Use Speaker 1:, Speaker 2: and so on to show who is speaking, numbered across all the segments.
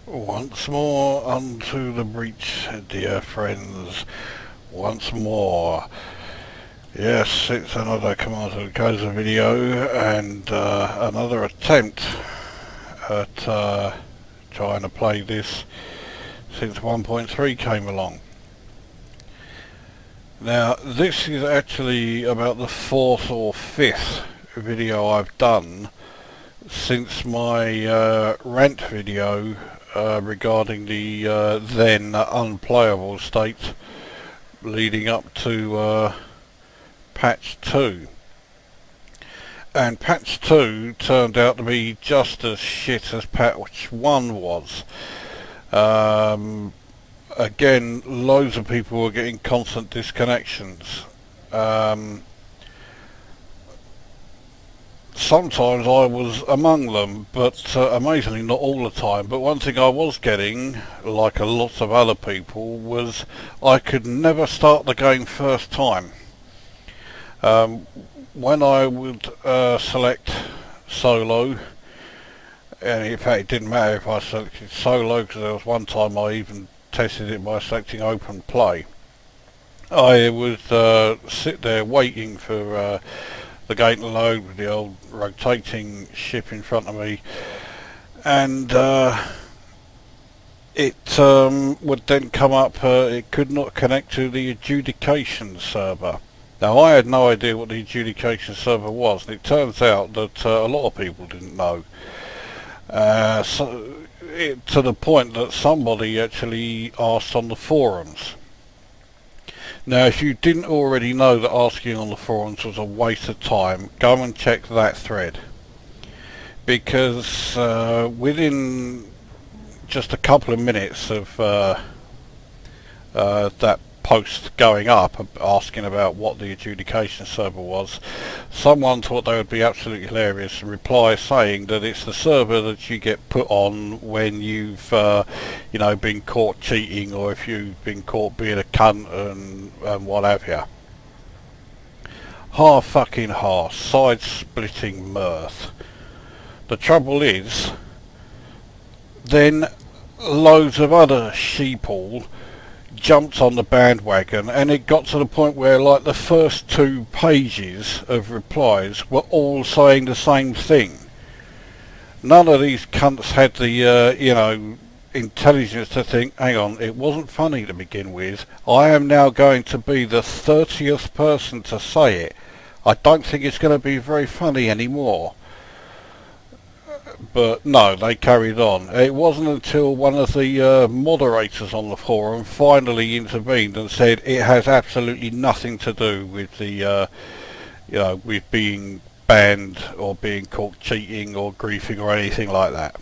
Speaker 1: Once more unto the breach, dear friends. Once more. Yes, it's another Command & Corsair video and another attempt at trying to play this since 1.3 came along. Now, this is actually about the 4th or 5th video I've done since my rant video regarding the then unplayable state leading up to patch 2. And patch 2 turned out to be just as shit as patch 1 was. Again, loads of people were getting constant disconnections. Sometimes I was among them, but amazingly not all the time. But one thing I was getting, like a lot of other people, was I could never start the game first time. When I would select solo, and in fact it didn't matter if I selected solo, because there was one time I even tested it by selecting open play. I would sit there waiting for the game to load with the old rotating ship in front of me, and it would then come up, it could not connect to the adjudication server. Now, I had no idea what the adjudication server was, and it turns out that a lot of people didn't know. To the point that somebody actually asked on the forums. Now, if you didn't already know that asking on the forums was a waste of time, go and check that thread. Because within just a couple of minutes of that post going up asking about what the adjudication server was, someone thought they would be absolutely hilarious and reply saying that it's the server that you get put on when you've been caught cheating, or if you've been caught being a cunt and what have you. Fucking side splitting mirth. The trouble is, then loads of other sheeple jumped on the bandwagon, and it got to the point where, like, the first 2 pages of replies were all saying the same thing. None of these cunts had the intelligence to think, hang on, it wasn't funny to begin with, I am now going to be the 30th person to say it, I don't think it's going to be very funny anymore. But no, they carried on. It wasn't until one of the moderators on the forum finally intervened and said it has absolutely nothing to do with the with being banned or being caught cheating or griefing or anything like that.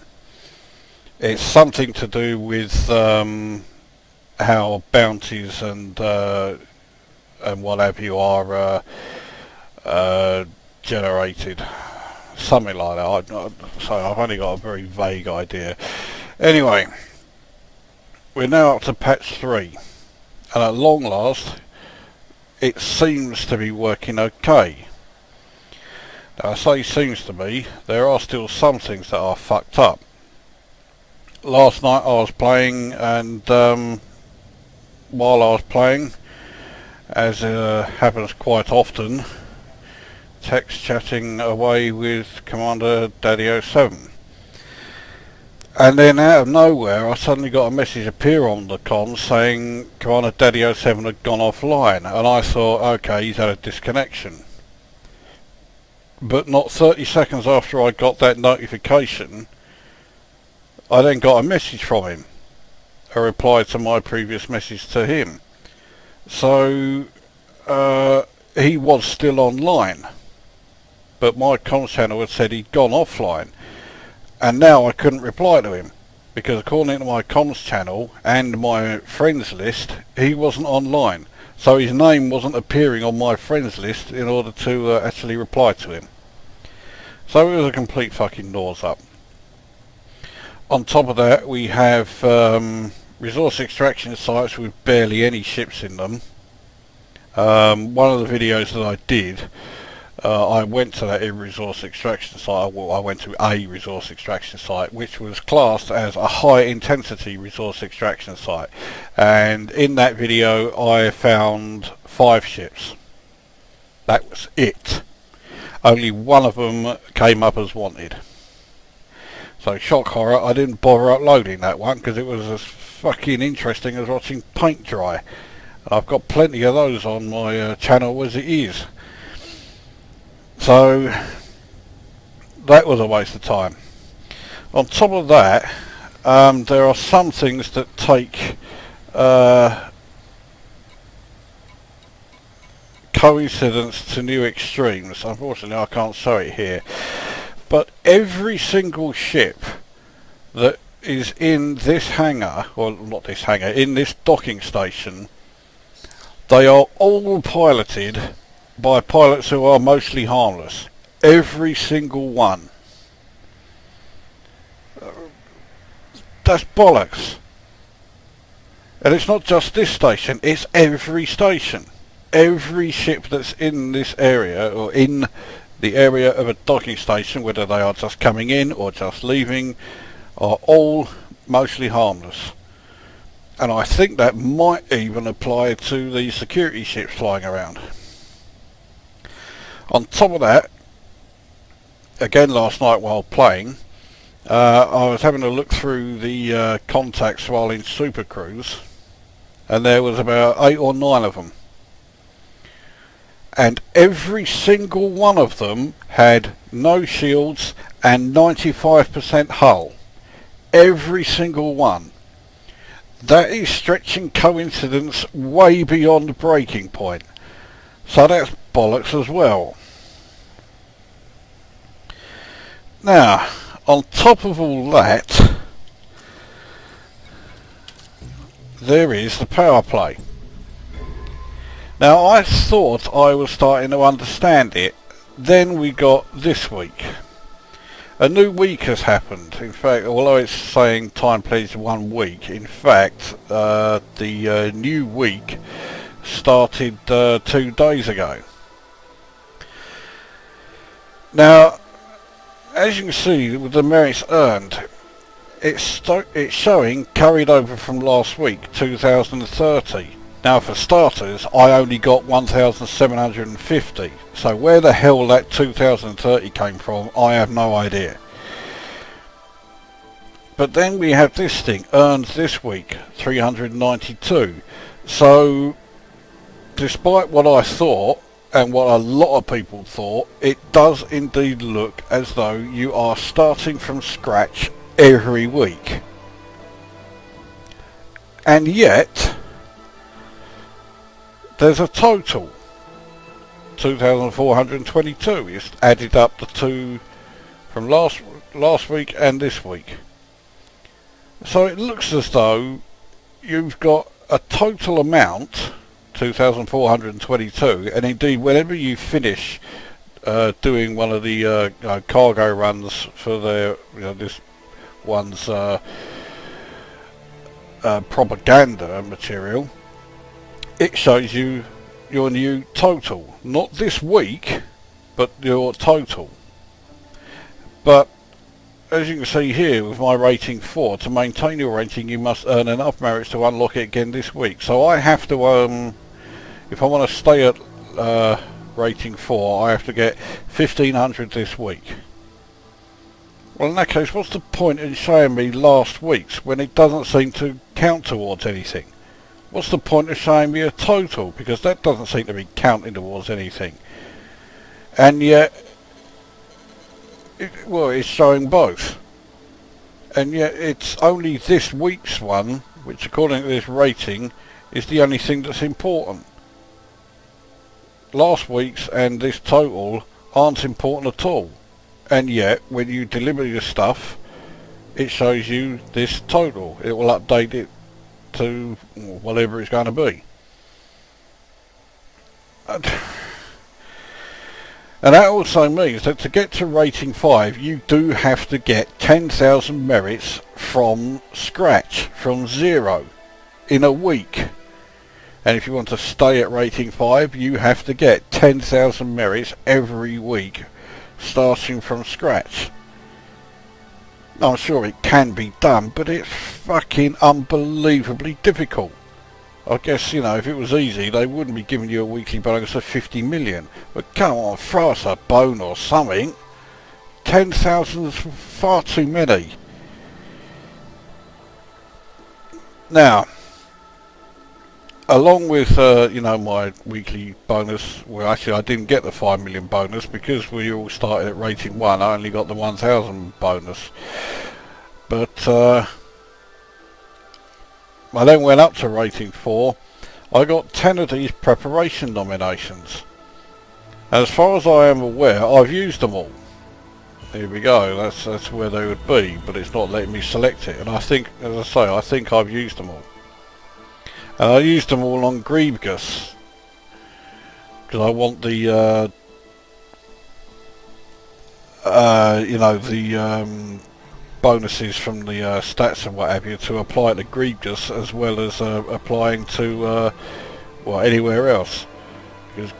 Speaker 1: It's something to do with how bounties and what have you are generated. Something like that. So I've only got a very vague idea. Anyway, we're now up to patch 3, and at long last it seems to be working okay. Now, I say seems to be, there are still some things that are fucked up. Last night I was playing, and while I was playing, as happens quite often, text chatting away with Commander Daddy 07, and then out of nowhere I suddenly got a message appear on the comms saying Commander Daddy 07 had gone offline, and I thought, okay, he's had a disconnection. But not 30 seconds after I got that notification, I then got a message from him, a reply to my previous message to him. So he was still online, but my comms channel had said he'd gone offline, and now I couldn't reply to him because according to my comms channel and my friends list, he wasn't online, so his name wasn't appearing on my friends list in order to actually reply to him. So it was a complete fucking nose up. On top of that, we have resource extraction sites with barely any ships in them. One of the videos that I did, I went to that resource extraction site. Well, I went to a resource extraction site which was classed as a high intensity resource extraction site, and in that video I found 5 ships. That was it. Only one of them came up as wanted. So shock horror, I didn't bother uploading that one because it was as fucking interesting as watching paint dry. I've got plenty of those on my channel as it is. So that was a waste of time. On top of that, there are some things that take coincidence to new extremes. Unfortunately I can't show it here, but every single ship that is in this hangar, or not this hangar, in this docking station, they are all piloted by pilots who are mostly harmless. Every single one. That's bollocks. And it's not just this station, it's every station. Every ship that's in this area, or in the area of a docking station, whether they are just coming in or just leaving, are all mostly harmless. And I think that might even apply to the security ships flying around. On top of that, again last night while playing, I was having a look through the contacts while in Super Cruise, and there was about 8 or 9 of them. And every single one of them had no shields and 95% hull. Every single one. That is stretching coincidence way beyond breaking point. So that's bollocks as well. Now, on top of all that, there is the power play. Now, I thought I was starting to understand it. Then we got this week. A new week has happened. In fact, although it's saying time please 1 week, in fact, the new week started 2 days ago. Now, as you can see with the merits earned, it's showing carried over from last week, 2030. Now for starters, I only got 1,750, so where the hell that 2030 came from, I have no idea. But then we have this thing, earned this week, 392. So, despite what I thought, and what a lot of people thought, it does indeed look as though you are starting from scratch every week. And yet, there's a total, 2,422. It's added up the two from last week and this week. So it looks as though you've got a total amount, 2,422, and indeed whenever you finish doing one of the cargo runs for their, this one's propaganda material, it shows you your new total. Not this week, but your total. But as you can see here with my rating 4, to maintain your rating you must earn enough merits to unlock it again this week. So I have to, if I want to stay at rating 4, I have to get 1,500 this week. Well, in that case, what's the point in showing me last week's when it doesn't seem to count towards anything? What's the point of showing me a total? Because that doesn't seem to be counting towards anything. And yet, it's showing both. And yet it's only this week's one, which according to this rating, is the only thing that's important. Last week's and this total aren't important at all. And yet, when you deliver your stuff, it shows you this total. It will update it to whatever it's going to be. And that also means that to get to rating 5 you do have to get 10,000 merits from scratch, from zero, in a week. And if you want to stay at rating 5, you have to get 10,000 merits every week, starting from scratch. I'm sure it can be done, but it's fucking unbelievably difficult. I guess, you know, if it was easy, they wouldn't be giving you a weekly bonus of 50 million. But come on, throw us a bone or something. 10,000 is far too many. Now, along with, you know, my weekly bonus, well actually I didn't get the 5 million bonus because we all started at rating 1, I only got the 1,000 bonus. But I then went up to rating 4, I got 10 of these preparation nominations. As far as I am aware, I've used them all. Here we go, that's where they would be, but it's not letting me select it. And I think, as I say, I think I've used them all. And I used them all on Greebgus, because I want the, you know, the bonuses from the stats and what have you to apply to Greebgus as well as applying to, well, anywhere else, because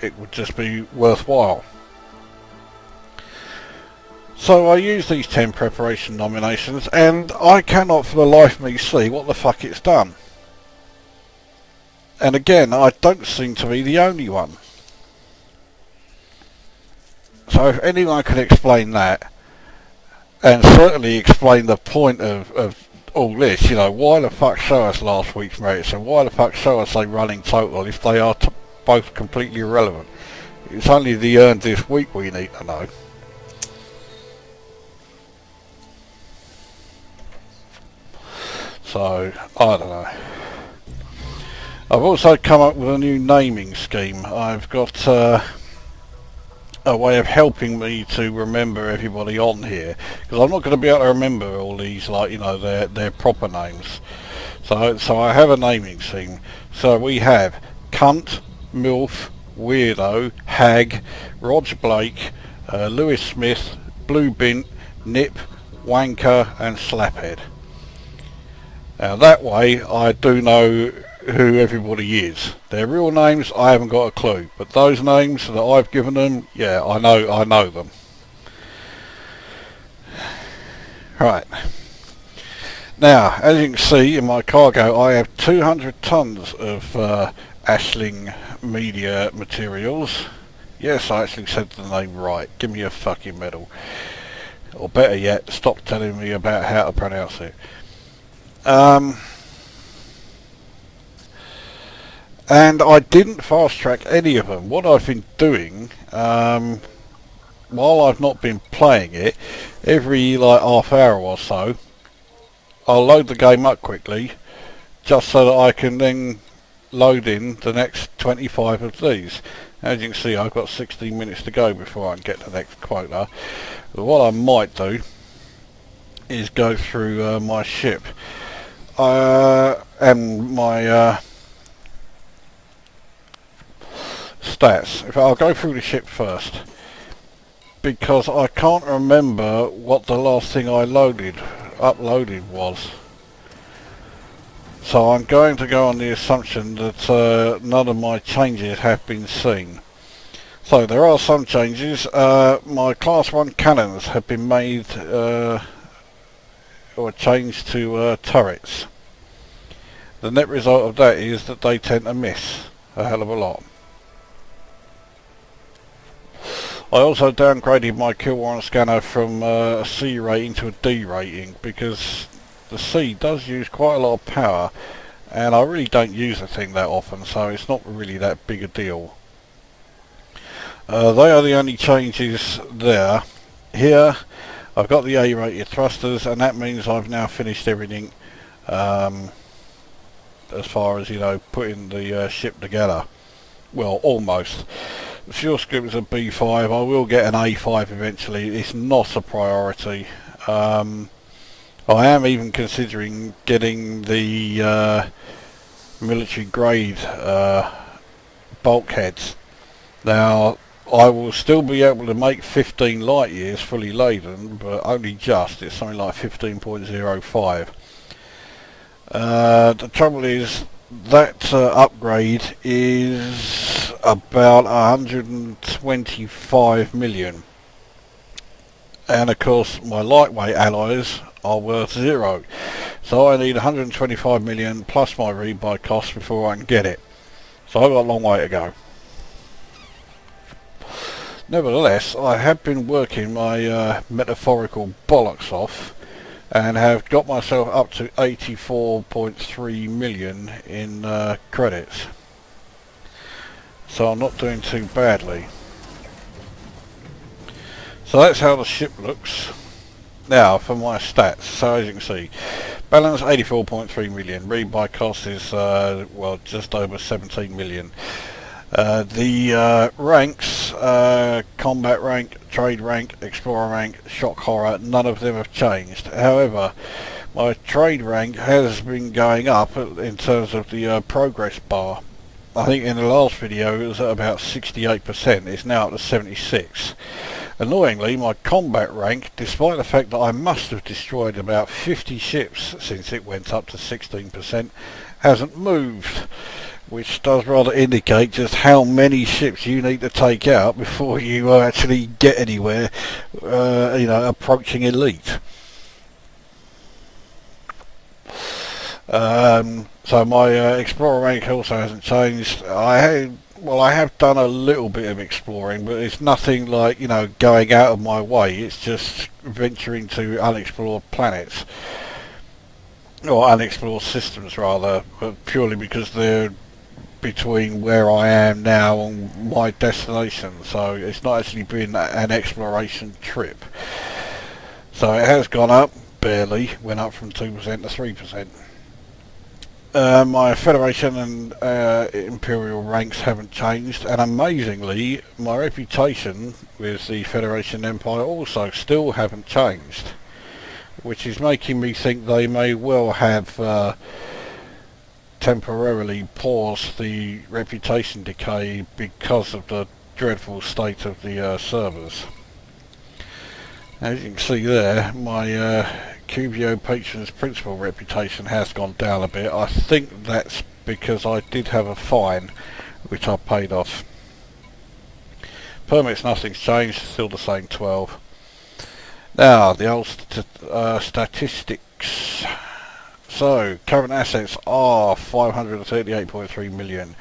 Speaker 1: it would just be worthwhile. So I use these 10 preparation nominations and I cannot for the life of me see what the fuck it's done. And again, I don't seem to be the only one. So if anyone can explain that, and certainly explain the point of all this, you know, why the fuck show us last week's merits and why the fuck show us a running total if they are both completely irrelevant. It's only the earned this week we need to know. So, I don't know. I've also come up with a new naming scheme. I've got a way of helping me to remember everybody on here, because I'm not going to be able to remember all these, like, you know, their proper names. So I have a naming scheme. So we have Cunt, Milf, Weirdo, Hag, Rog Blake, Lewis Smith, Blue Bint, Nip, Wanker and Slaphead. Now that way I do know who everybody is. Their real names I haven't got a clue, but those names that I've given them, yeah, I know them. Right. Now, as you can see in my cargo, I have 200 tons of Ashling media materials. Yes, I actually said the name right. Give me a fucking medal. Or better yet, stop telling me about how to pronounce it. And I didn't fast track any of them. What I've been doing, while I've not been playing it, every like half hour or so, I'll load the game up quickly, just so that I can then load in the next 25 of these. As you can see, I've got 16 minutes to go before I can get to the next quota. But what I might do is go through my ship and my stats. I'll go through the ship first, because I can't remember what the last thing I uploaded was. So I'm going to go on the assumption that none of my changes have been seen. So there are some changes. My class 1 cannons have been made or changed to turrets. The net result of that is that they tend to miss a hell of a lot. I also downgraded my kill warrant scanner from a C rating to a D rating, because the C does use quite a lot of power and I really don't use the thing that often, so it's not really that big a deal. They are the only changes there. Here I've got the A rated thrusters, and that means I've now finished everything as far as, you know, putting the ship together. Well, almost. The fuel script is a B5. I will get an A5 eventually. It's not a priority. I am even considering getting the military grade bulkheads. Now, I will still be able to make 15 light years fully laden, but only just. It's something like 15.05. The trouble is, that upgrade is about 125 million. And of course my lightweight alloys are worth 0. So I need 125 million plus my rebuy cost before I can get it. So I've got a long way to go. Nevertheless, I have been working my metaphorical bollocks off and have got myself up to 84.3 million in credits. So I'm not doing too badly. So that's how the ship looks. Now for my stats, so as you can see, balance 84.3 million, rebuy cost is well just over 17 million. The ranks, combat rank, trade rank, explorer rank, shock horror, none of them have changed. However, my trade rank has been going up in terms of the progress bar. I think in the last video it was at about 68%, it's now up to 76. Annoyingly, my combat rank, despite the fact that I must have destroyed about 50 ships since it went up to 16%, hasn't moved, which does rather indicate just how many ships you need to take out before you actually get anywhere, you know, approaching elite. So my explorer rank also hasn't changed. I have done a little bit of exploring, but it's nothing like, you know, going out of my way. It's just venturing to unexplored planets, or unexplored systems rather, but purely because they're between where I am now and my destination. So it's not actually been an exploration trip. So it has gone up, barely, went up from 2% to 3%. My Federation and Imperial ranks haven't changed, and amazingly my reputation with the Federation Empire also still haven't changed, which is making me think they may well have temporarily paused the reputation decay because of the dreadful state of the servers. As you can see there, my Cubio Patron's Principal reputation has gone down a bit. I think that's because I did have a fine which I paid off. Permits, nothing's changed, still the same 12. Now the old statistics. So current assets are 538.3 million.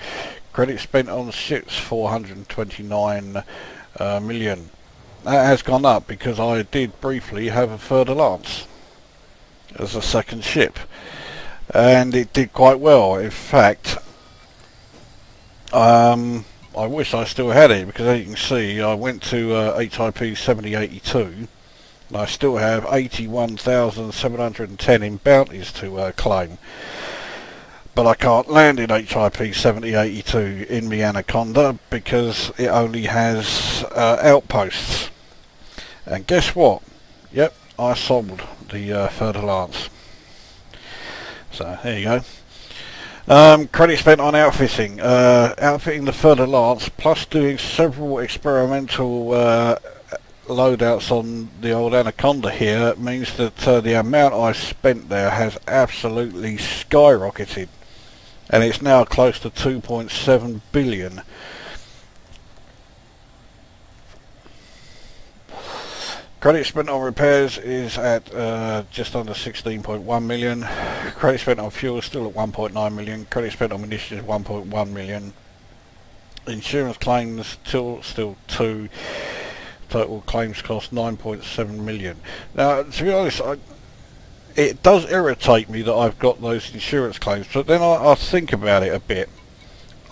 Speaker 1: Credit spent on ships 429 million. That has gone up because I did briefly have a further lance as a second ship, and it did quite well. In fact, I wish I still had it, because as you can see I went to HIP 7082 and I still have 81,710 in bounties to claim, but I can't land in HIP 7082 in the Anaconda because it only has outposts. And guess what? Yep, I sold the further lance. So there you go. Credit spent on outfitting. Outfitting the further lance, plus doing several experimental loadouts on the old Anaconda here, means that the amount I spent there has absolutely skyrocketed, and it's now close to 2.7 billion. Credit spent on repairs is at just under 16.1 million. Credit spent on fuel is still at 1.9 million. Credit spent on munitions is 1.1 million. Insurance claims still 2. Total claims cost 9.7 million. Now, to be honest, it does irritate me that I've got those insurance claims, but then I think about it a bit.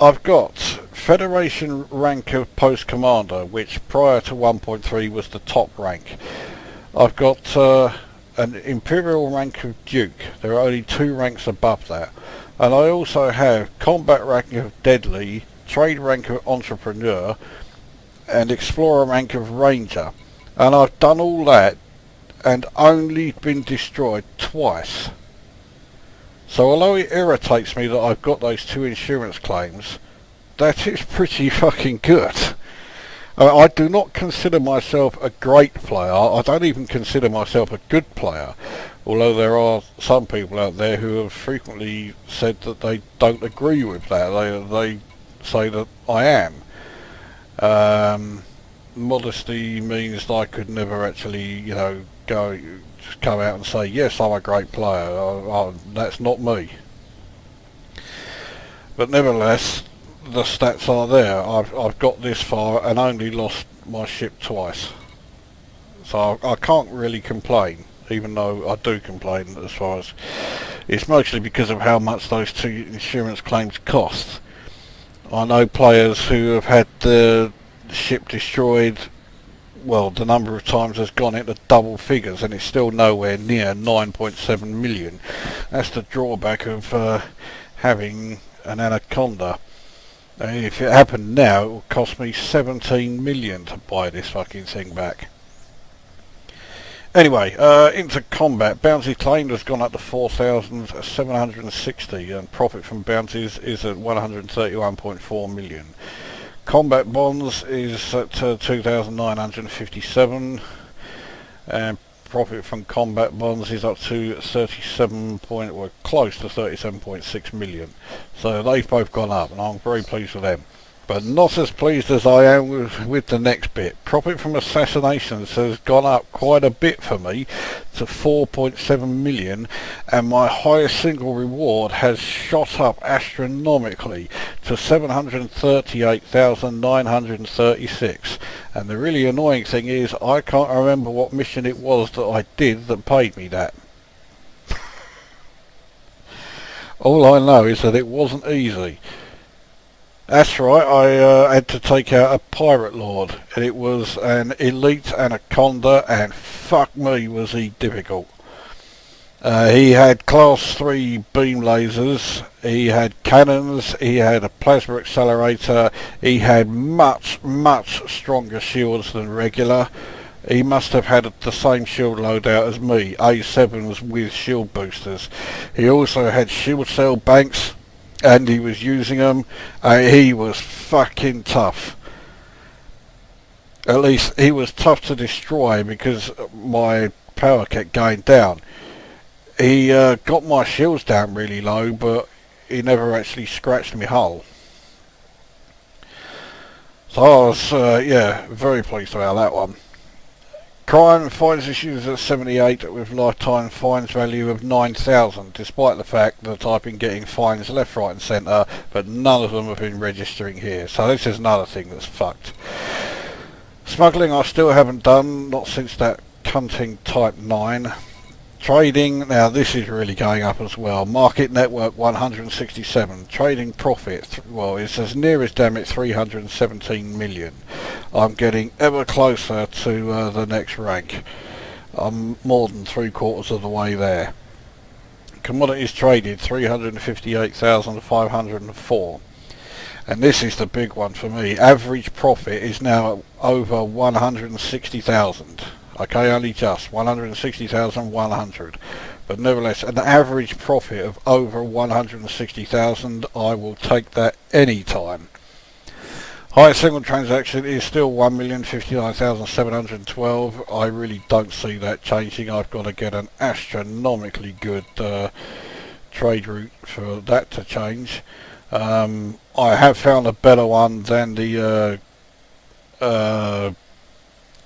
Speaker 1: I've got Federation rank of Post Commander, which prior to 1.3 was the top rank. I've got an Imperial rank of Duke. There are only 2 ranks above that. And I also have Combat rank of Deadly, Trade rank of Entrepreneur, and Explorer rank of Ranger. And I've done all that and only been destroyed twice. So although it irritates me that I've got those 2 insurance claims, that is pretty fucking good. I do not consider myself a great player. I don't even consider myself a good player, although there are some people out there who have frequently said that they don't agree with that. They say that I am. Modesty means that I could never actually, just come out and say, yes, I'm a great player. That's not me. But nevertheless, the stats are there. I've got this far and only lost my ship twice. So I can't really complain, even though I do complain as far as... It's mostly because of how much those 2 insurance claims cost. I know players who have had the ship destroyed, well, the number of times has gone into double figures and it's still nowhere near 9.7 million. That's the drawback of having an Anaconda. If it happened now, it would cost me 17 million to buy this fucking thing back. Anyway, into combat. Bounty claimed has gone up to 4,760 and profit from bounties is at 131.4 million. Combat bonds is at 2,957 and profit from combat bonds is up to 37 point, or close to 37.6 million. So they've both gone up and I'm very pleased with them. But not as pleased as I am with the next bit. Profit from assassinations has gone up quite a bit for me to 4.7 million and my highest single reward has shot up astronomically to 738,936. And the really annoying thing is I can't remember what mission it was that I did that paid me that. All I know is that it wasn't easy. That's right, I had to take out a pirate lord, and it was an elite Anaconda, and fuck me was he difficult. He had class 3 beam lasers, he had cannons, he had a plasma accelerator, he had much stronger shields than regular. He must have had the same shield loadout as me, A7s with shield boosters. He also had shield cell banks, and he was using them. He was fucking tough. At least he was tough to destroy because my power kept going down. He got my shields down really low, but he never actually scratched me hull. So I was very pleased about that one. Crime fines issues at 78 with lifetime fines value of 9,000, despite the fact that I've been getting fines left, right and centre, but none of them have been registering here. So this is another thing that's fucked. Smuggling I still haven't done, not since that cunting Type 9. Trading, now this is really going up as well. Market network 167. Trading profit, well, it's as near as damn it 317 million. I'm getting ever closer to the next rank. I'm more than 3/4 of the way there. Commodities traded 358,504. And this is the big one for me. Average profit is now over 160,000. Okay, only just 160,100, but nevertheless an average profit of over 160,000. I will take that any time. Highest single transaction is still 1,059,712. I really don't see that changing. I've got to get an astronomically good trade route for that to change. I have found a better one than the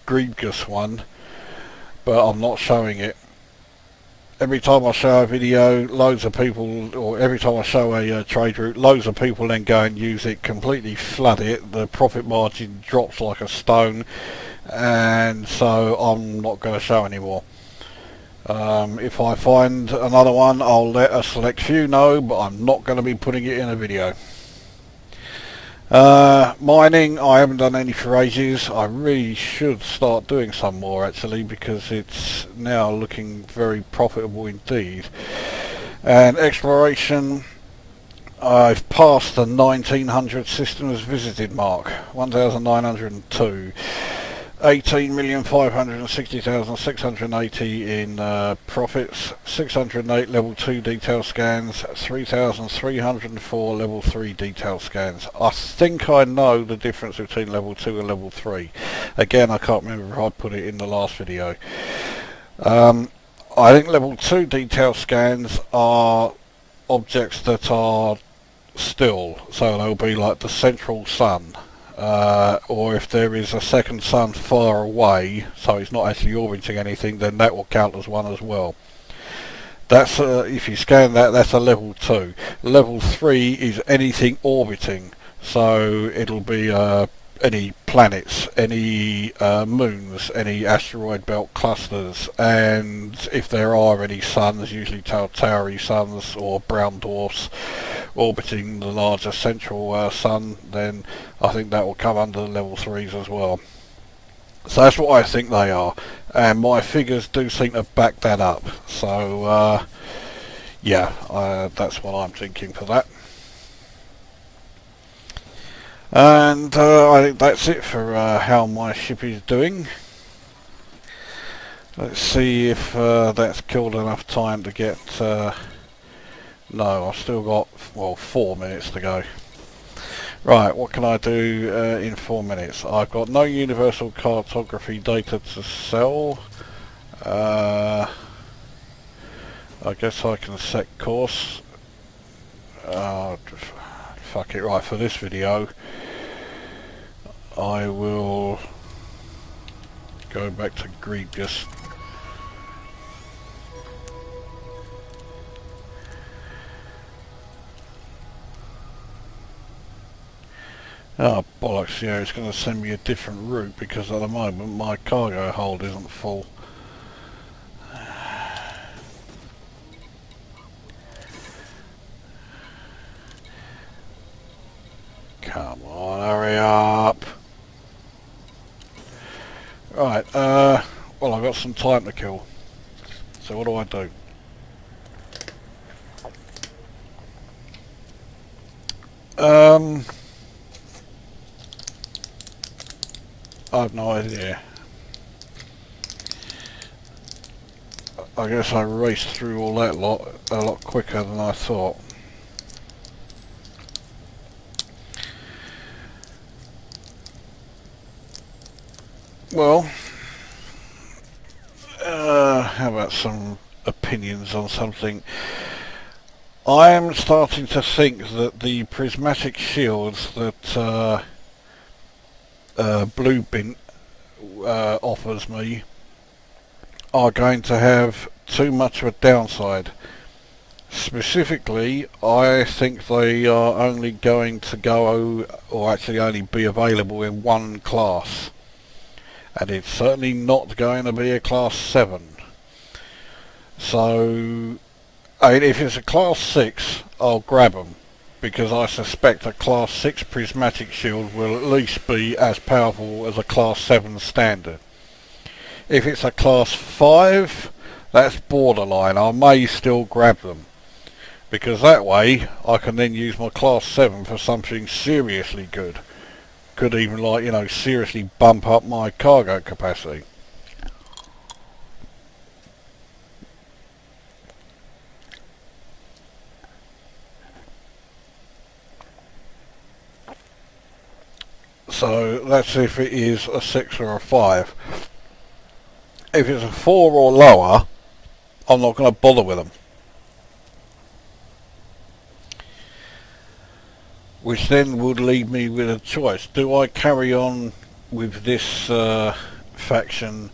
Speaker 1: Grievous one, but I'm not showing it. Every time I show a video, loads of people, or every time I show a trade route, loads of people then go and use it, completely flood it, the profit margin drops like a stone, and so I'm not going to show anymore. If I find another one, I'll let a select few know, but I'm not going to be putting it in a video. Mining, I haven't done any for ages. I really should start doing some more actually, because it's now looking very profitable indeed. And exploration, I've passed the 1900 systems visited mark, 1902. 18,560,680 in profits, 608 level 2 detail scans, 3,304 level 3 detail scans. I think I know the difference between level 2 and level 3. Again, I can't remember if I put it in the last video. I think level 2 detail scans are objects that are still, so they'll be like the central sun. Or if there is a second sun far away, so it's not actually orbiting anything, then that will count as one as well. That's if you scan that, that's a level 2. Level 3 is anything orbiting, so it'll be any planets, any moons, any asteroid belt clusters, and if there are any suns, usually Tauri suns or brown dwarfs orbiting the larger central sun, then I think that will come under the level 3s as well. So that's what I think they are, and my figures do seem to back that up. So yeah, that's what I'm thinking for that. And I think that's it for how my ship is doing. Let's see if that's killed enough time to get... no, I've still got, well, 4 minutes to go. Right, what can I do in 4 minutes? I've got no universal cartography data to sell. I guess I can set course. Fuck it, right, for this video I will go back to Grevious. Oh bollocks, yeah, it's going to send me a different route because at the moment my cargo hold isn't full. Come on, hurry up. Right, well, I've got some time to kill. So what do I do? I have no idea. I guess I raced through all that lot a lot quicker than I thought. Well, how about some opinions on something? I am starting to think that the prismatic shields that Bulletin offers me are going to have too much of a downside. Specifically, I think they are only going to go, or actually only be available in one class. And it's certainly not going to be a class 7. So, I mean, if it's a class 6, I'll grab them, because I suspect a class 6 prismatic shield will at least be as powerful as a class 7 standard. If it's a class 5, that's borderline. I may still grab them, because that way I can then use my class 7 for something seriously good. Could even, like, you know, seriously bump up my cargo capacity. So that's if it is a 6 or a 5. If it's a 4 or lower, I'm not going to bother with them. Which then would leave me with a choice. Do I carry on with this faction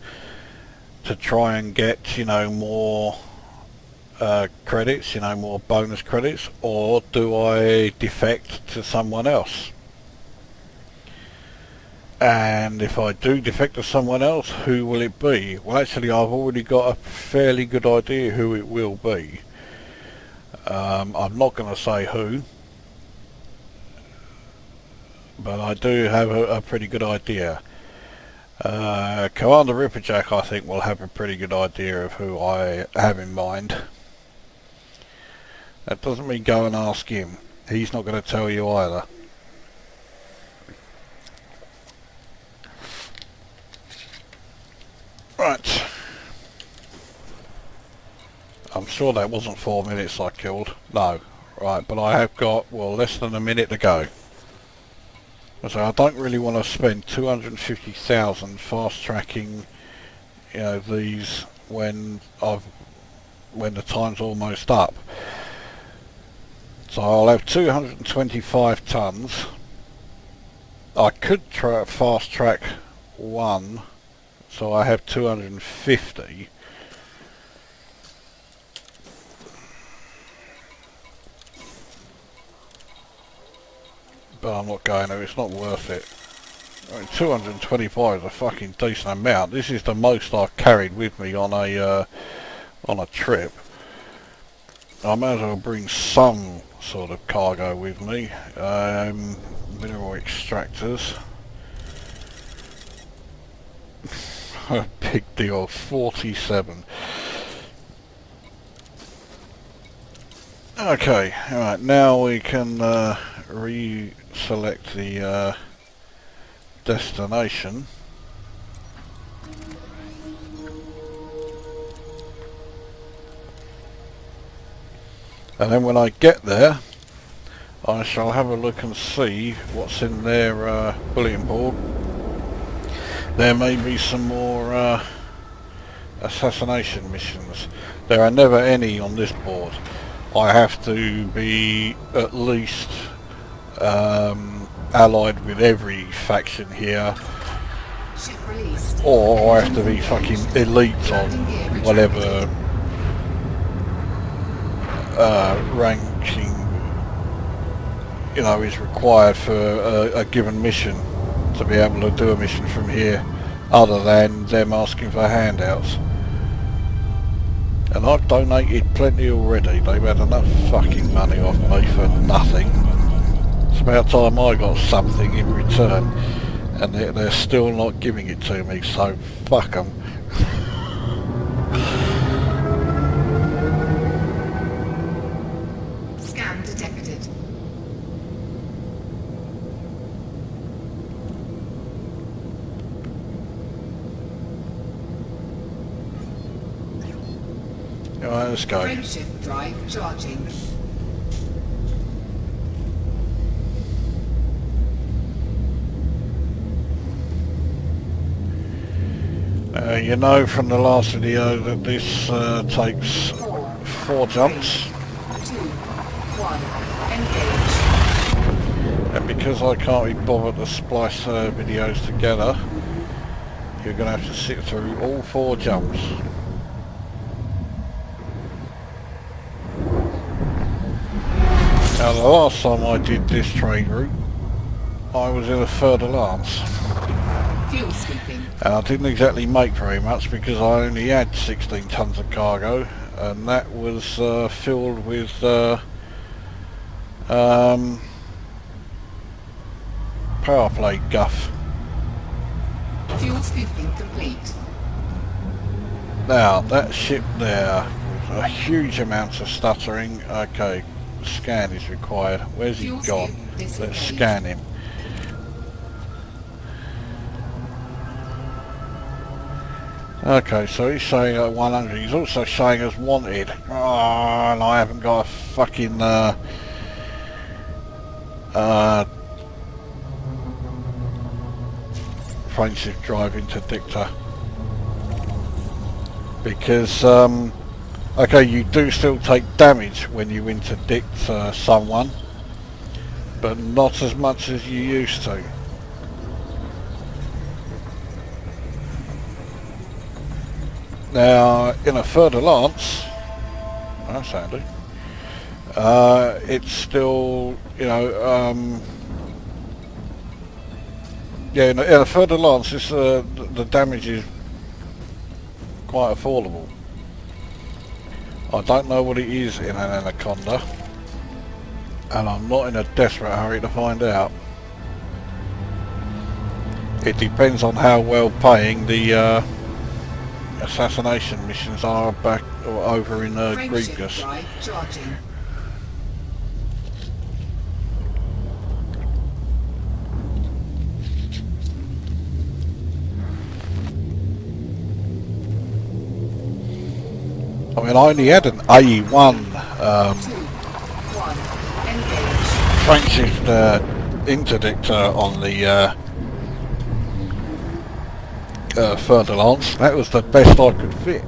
Speaker 1: to try and get, you know, more credits, you know, more bonus credits, or do I defect to someone else? And if I do defect to someone else, who will it be? Well, actually, I've already got a fairly good idea who it will be. I'm not going to say who, but I do have a pretty good idea. Commander Ripperjack, I think, will have a pretty good idea of who I have in mind. That doesn't mean go and ask him. He's not going to tell you either. Right. I'm sure that wasn't 4 minutes I killed. No. Right, but I have got, well, less than a minute to go. So I don't really want to spend 250,000 fast tracking, you know, these when the time's almost up. So I'll have 225 tons. I could fast track one, so I have 250. But I'm not going to, it's not worth it. I mean, 225 is a fucking decent amount. This is the most I've carried with me on a trip. I might as well bring some sort of cargo with me. Mineral extractors. A big deal, 47. Okay, alright, now we can reselect the destination. And then when I get there, I shall have a look and see what's in their bulletin board. There may be some more assassination missions. There are never any on this board. I have to be at least allied with every faction here, or I have to be fucking elite on whatever ranking, you know, is required for a given mission to be able to do a mission from here, other than them asking for handouts. And I've donated plenty already. They've had enough fucking money off me for nothing. It's about time I got something in return, and they're still not giving it to me, so fuck them.
Speaker 2: Scan detected.
Speaker 1: Alright, let's go.
Speaker 2: Frameshift drive charging.
Speaker 1: You know from the last video that this takes 4 jumps.
Speaker 2: 2, 1, engage.
Speaker 1: And because I can't be bothered to splice videos together, you're going to have to sit through all 4 jumps. Now the last time I did this trade route, I was in a third lance.
Speaker 2: Fuel sweeping.
Speaker 1: And I didn't exactly make very much because I only had 16 tons of cargo, and that was filled with power play guff.
Speaker 2: Fuel scooping complete.
Speaker 1: Now that ship there, with a huge amount of stuttering. Okay, scan is required. Where's he gone? Let's scan him. Okay, so he's saying at 100. He's also saying as wanted. Oh, and I haven't got a fucking frameshift drive interdictor. Because okay, you do still take damage when you interdict someone, but not as much as you used to. Now, in a further lance, that's handy. It's still, you know, yeah, in a further lance, it's, the damage is quite affordable. I don't know what it is in an Anaconda, and I'm not in a desperate hurry to find out. It depends on how well paying the assassination missions are back or over in Grievous. I mean, I only had an A1
Speaker 2: 2, 1. Engage.
Speaker 1: French interdictor on the further lance. That was the best I could fit.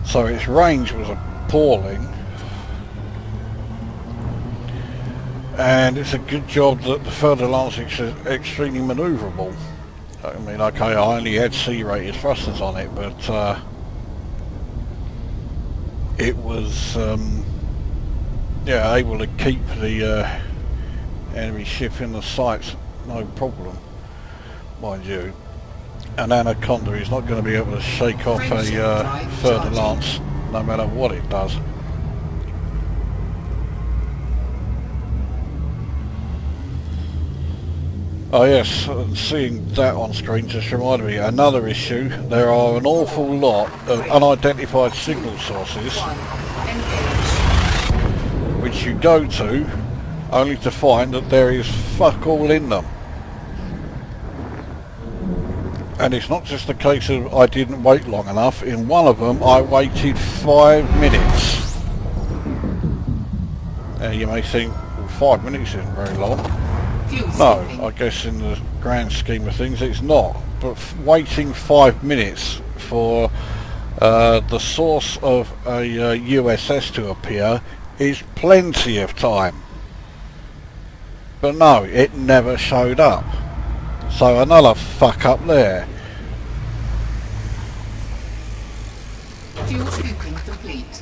Speaker 1: So its range was appalling, and it's a good job that the further lance is extremely manoeuvrable. I mean, okay, I only had C-rated thrusters on it, but it was yeah, able to keep the enemy ship in the sights no problem, mind you. An Anaconda is not going to be able to shake off a further lance no matter what it does. Oh yes, seeing that on screen just reminded me another issue. There are an awful lot of unidentified signal sources which you go to only to find that there is fuck all in them. And it's not just a case of I didn't wait long enough. In one of them I waited 5 minutes. You may think, well, 5 minutes isn't very long. No, I guess in the grand scheme of things it's not. But waiting 5 minutes for the source of a USS to appear is plenty of time. But no, it never showed up. So another fuck up there.
Speaker 2: Fuel scooping complete.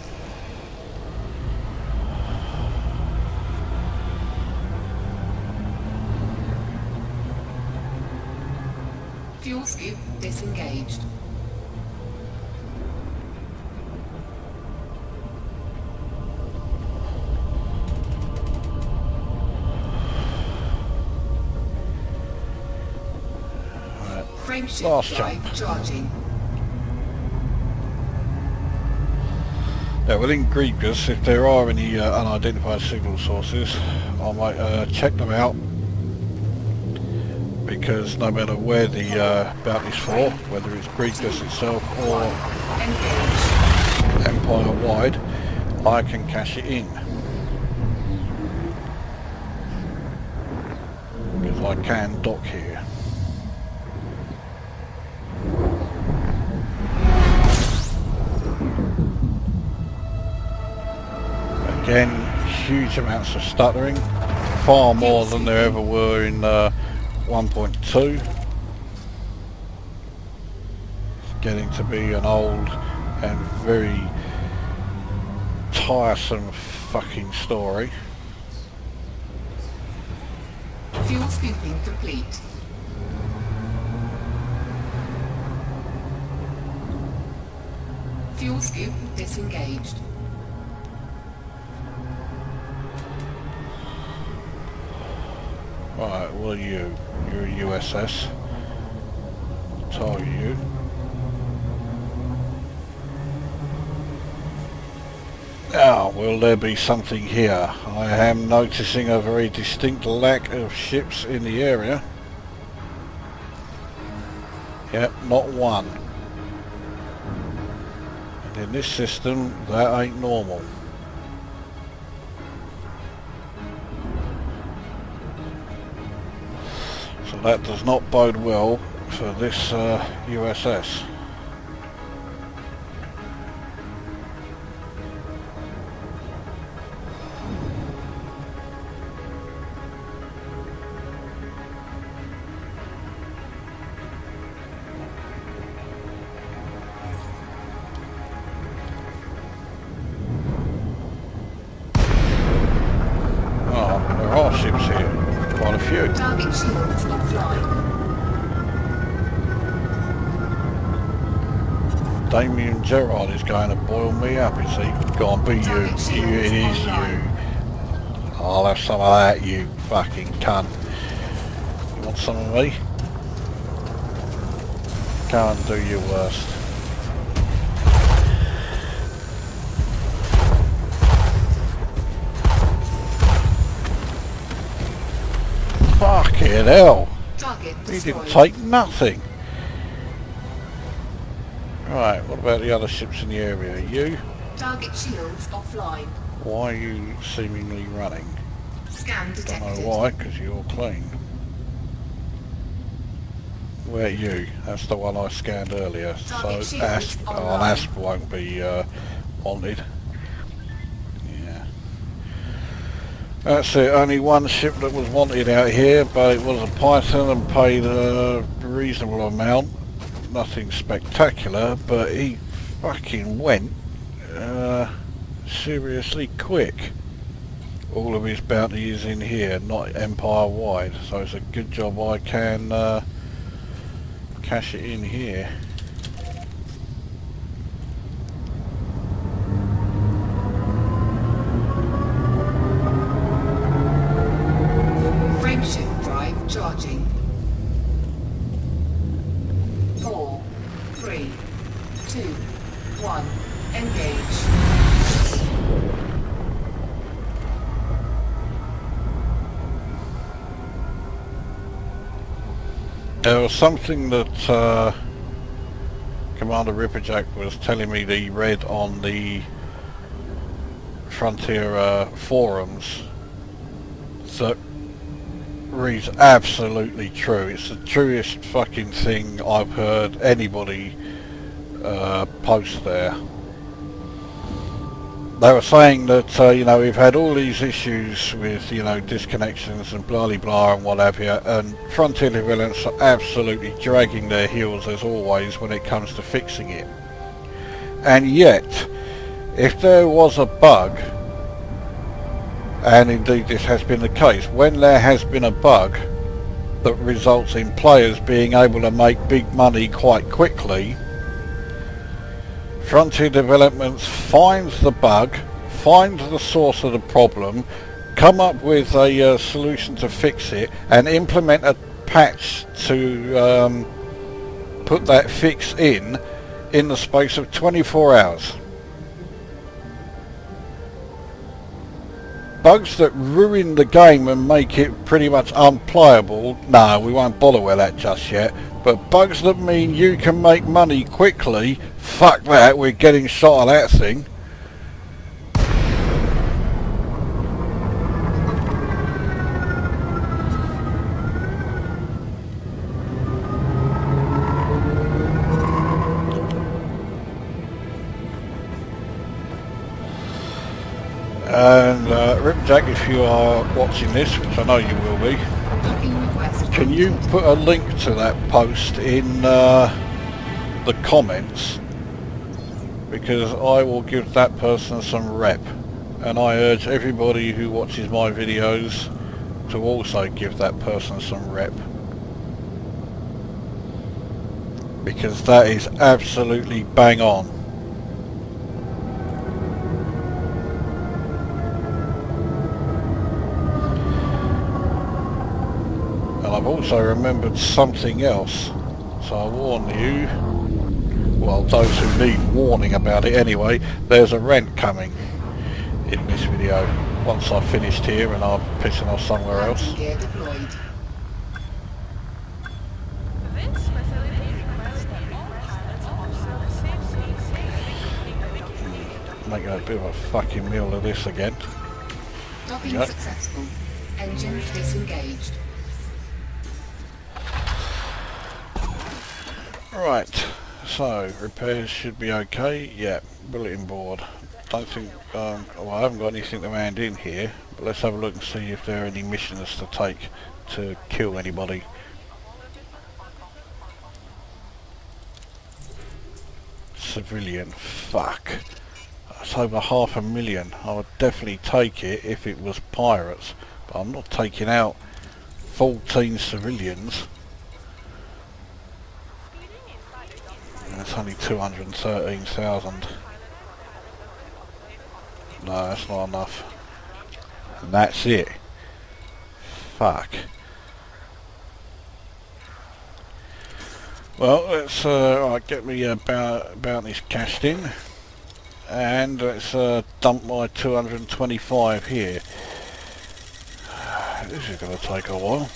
Speaker 2: Fuel scoop disengaged.
Speaker 1: Last jump.
Speaker 2: Charging.
Speaker 1: Now within Grievous, if there are any unidentified signal sources, I might check them out, because no matter where the bounty's for, whether it's Grievous itself or Empire wide, I can cash it in. Because I can dock here. Again, huge amounts of stuttering, far more than there ever were in 1.2. It's getting to be an old and very tiresome fucking story.
Speaker 2: Fuel scooping complete. Fuel scoop disengaged.
Speaker 1: Right, what are you? You're a USS. Target you. Now, will there be something here? I am noticing a very distinct lack of ships in the area. Yep, not one. And in this system, that ain't normal. So that does not bode well for this USS. Oh, there are ships here. Quite a few.
Speaker 2: Target shields offline.
Speaker 1: Damien Gerard is going to boil me up, is he? Go on, be you. It is you. I'll have some of that, you fucking cunt. You want some of me? Go and do your worst. Fucking hell.
Speaker 2: Target
Speaker 1: He
Speaker 2: destroyed.
Speaker 1: didn't take nothing. Right, what about the other ships in the area? You?
Speaker 2: Target shields offline.
Speaker 1: Why are you seemingly running?
Speaker 2: Scan
Speaker 1: Don't
Speaker 2: detected.
Speaker 1: know why, because you're clean. Where are you? That's the one I scanned earlier.
Speaker 2: Target
Speaker 1: So
Speaker 2: shields
Speaker 1: Asp,
Speaker 2: online.
Speaker 1: Asp won't be wanted. Yeah. That's it, only one ship that was wanted out here, but it was a Python and paid a reasonable amount. Nothing spectacular, but he fucking went seriously quick. All of his bounty is in here, not empire wide, so it's a good job I can cash it in here.
Speaker 2: Frameshift drive charging. 4, 3, 2, 1. Engage.
Speaker 1: There was something that Commander Ripperjack was telling me that he read on the Frontier forums that reads absolutely true. It's the truest fucking thing I've heard anybody post there. They were saying that, you know, we've had all these issues with, you know, disconnections and blah blah and what have you, and Frontier developers are absolutely dragging their heels as always when it comes to fixing it. And yet, if there was a bug, and indeed this has been the case, when there has been a bug that results in players being able to make big money quite quickly, Frontier Developments finds the bug, finds the source of the problem, come up with a solution to fix it, and implement a patch to put that fix in the space of 24 hours. Bugs that ruin the game and make it pretty much unplayable, no, we won't bother with that just yet. But bugs that mean you can make money quickly, fuck that, we're getting shot of that thing. And Ripjack, if you are watching this, which I know you will be, can you put a link to that post in the comments, because I will give that person some rep, and I urge everybody who watches my videos to also give that person some rep, because that is absolutely bang on. I've also remembered something else, so I warn you, well, those who need warning about it anyway, there's a rant coming in this video once I've finished here and I'm pissing off somewhere else. Making a bit of a fucking meal of this again.
Speaker 2: Docking successful. Engines disengaged.
Speaker 1: Right, so repairs should be okay. Yeah, bulletin board. Don't think, well, I haven't got anything to hand in here, but let's have a look and see if there are any missions to take to kill anybody. Civilian, fuck. That's over 500,000. I would definitely take it if it was pirates, but I'm not taking out 14 civilians. That's only 213,000. No, that's not enough. And that's it. Fuck. Well, let's right, get me bounties cashed in, and let's dump my 225 here. This is going to take a while.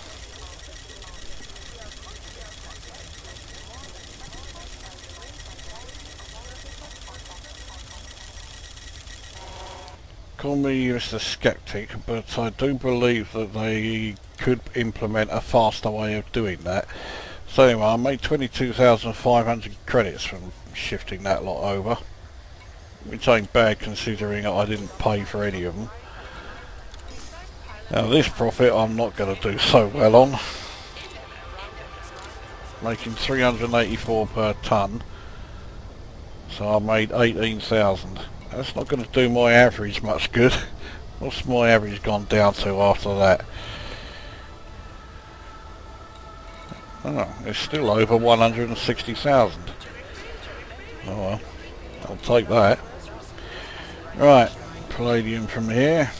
Speaker 1: call me Mr. Skeptic, but I do believe that they could implement a faster way of doing that. So anyway, I made 22,500 credits from shifting that lot over, which ain't bad considering I didn't pay for any of them. Now this profit I'm not going to do so well on, making 384 per tonne, so I made 18,000. That's not going to do my average much good. What's my average gone down to after that? Oh, it's still over 160,000. Oh well, I'll take that. Right, palladium from here.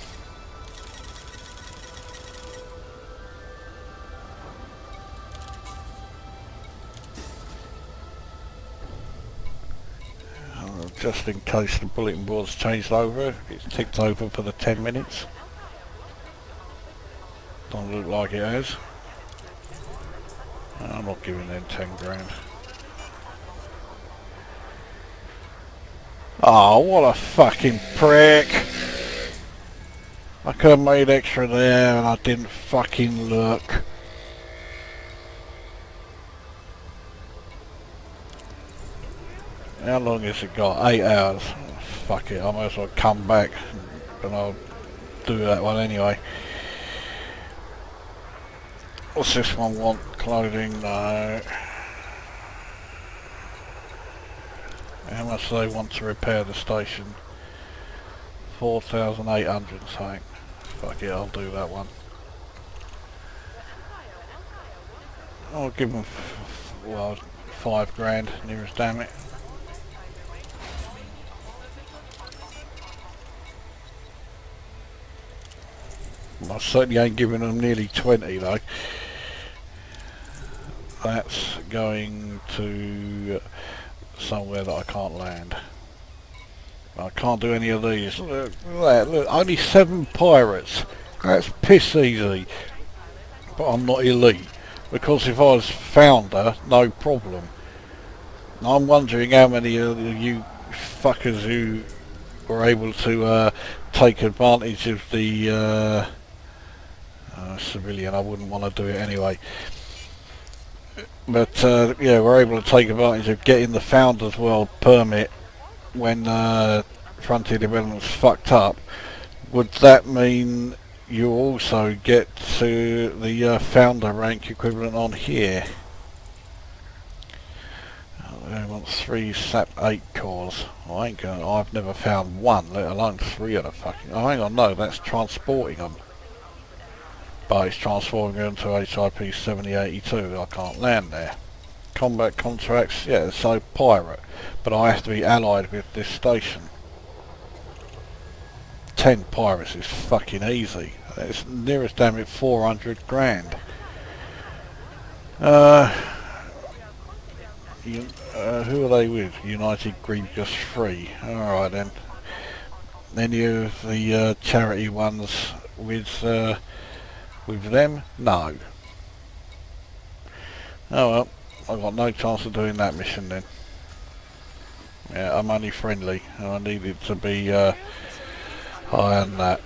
Speaker 1: Just in case the bulletin board's changed over, it's ticked over for the 10 minutes. Doesn't look like it has. I'm not giving them 10 grand. Oh, what a fucking prick! I could have made extra there and I didn't fucking look. How long has it got? 8 hours. Oh, fuck it, I might as well come back and I'll do that one anyway. What's this one want? Clothing? No. How much do they want to repair the station? 4,800 something. Fuck it, I'll do that one. I'll give them, well, 5 grand, nearest damn it. I certainly ain't giving them nearly 20 though. That's going to somewhere that I can't land. I can't do any of these. Look at that, look, only 7 pirates. That's piss easy. But I'm not elite. Because if I was founder, no problem. I'm wondering how many of you fuckers who were able to take advantage of the civilian. I wouldn't want to do it anyway. But yeah, we're able to take advantage of getting the Founders World permit when Frontier Development's fucked up. Would that mean you also get to the Founder rank equivalent on here? I want 3 SATA-III cores. I've never found one, let alone 3 of the fucking... Oh, hang on, no, that's transporting them. But it's transforming them to HIP 7082. I can't land there. Combat contracts, yeah, so pirate. But I have to be allied with this station. 10 pirates is fucking easy. It's nearest damn it 400 grand. Who are they with? United Grievous Free. Alright then. Any of the charity ones with them? No. Oh well, I've got no chance of doing that mission then. Yeah, I'm only friendly and I need it to be higher than that.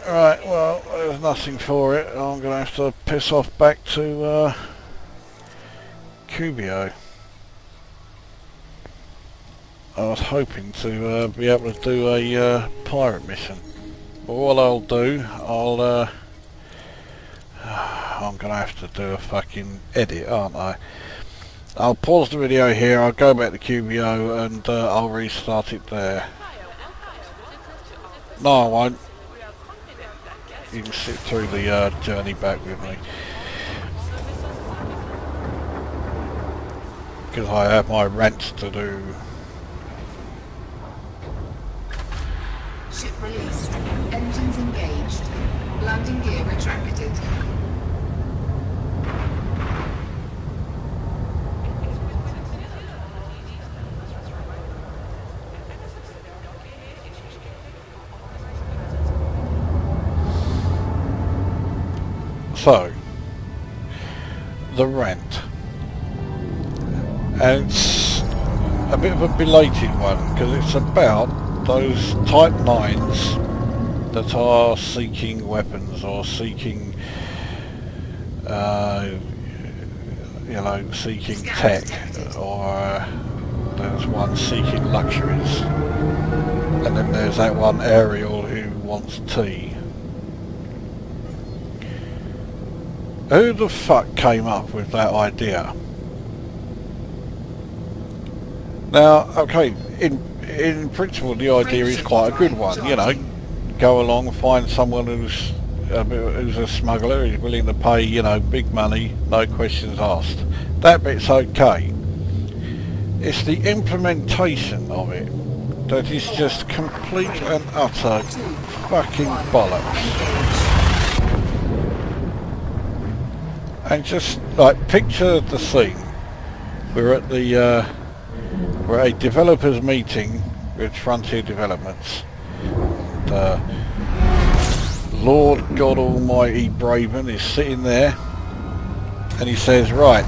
Speaker 1: Right, well, there's nothing for it. I'm going to have to piss off back to Cubio. I was hoping to be able to do a pirate mission. But what I'll do, I'm going to have to do a fucking edit, aren't I? I'll pause the video here, I'll go back to Cubio and I'll restart it there. No, I won't. You can sit through the journey back with me. Because I have my rants to do.
Speaker 2: Ship released. Engines engaged. Landing gear retracted.
Speaker 1: So, the rant. And it's a bit of a belated one, because it's about those Type 9s that are seeking weapons or seeking, you know, seeking tech, or there's one seeking luxuries, and then there's that one Ariel who wants tea. Who the fuck came up with that idea? Now, okay, in principle the idea is quite a good one, you know. Go along, find someone who's a smuggler, who's willing to pay, you know, big money, no questions asked. That bit's okay. It's the implementation of it that is just complete and utter fucking bollocks. And just like, picture the scene. We're at the we're at a developers meeting with Frontier Developments. And, Lord God Almighty Braben is sitting there, and he says, right,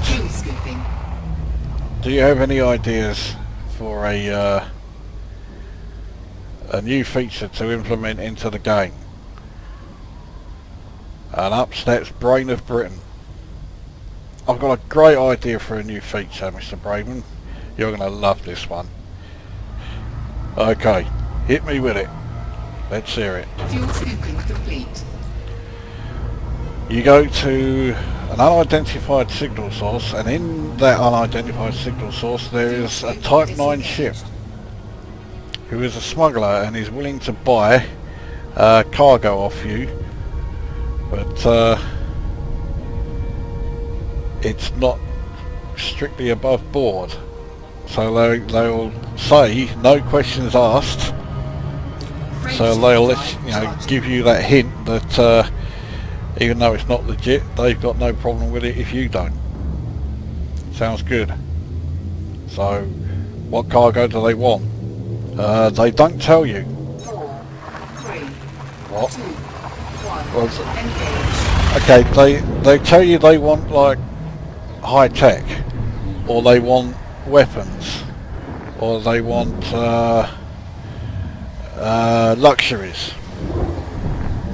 Speaker 1: do you have any ideas for a new feature to implement into the game? And up steps Brain of Britain. I've got a great idea for a new feature, Mr. Braben. You're going to love this one. Okay, hit me with it. Let's hear it.
Speaker 2: Fuel scooping complete.
Speaker 1: You go to an unidentified signal source, and in that unidentified signal source there is a Type 9 ship who is a smuggler and is willing to buy cargo off you, but it's not strictly above board. So they'll say no questions asked. So they'll give you that hint that even though it's not legit, they've got no problem with it if you don't. Sounds good. So what cargo do they want? They don't tell you.
Speaker 2: 4, 3,
Speaker 1: What?
Speaker 2: 2, 1.
Speaker 1: Okay, they tell you they want like high tech, or they want weapons, or they want luxuries.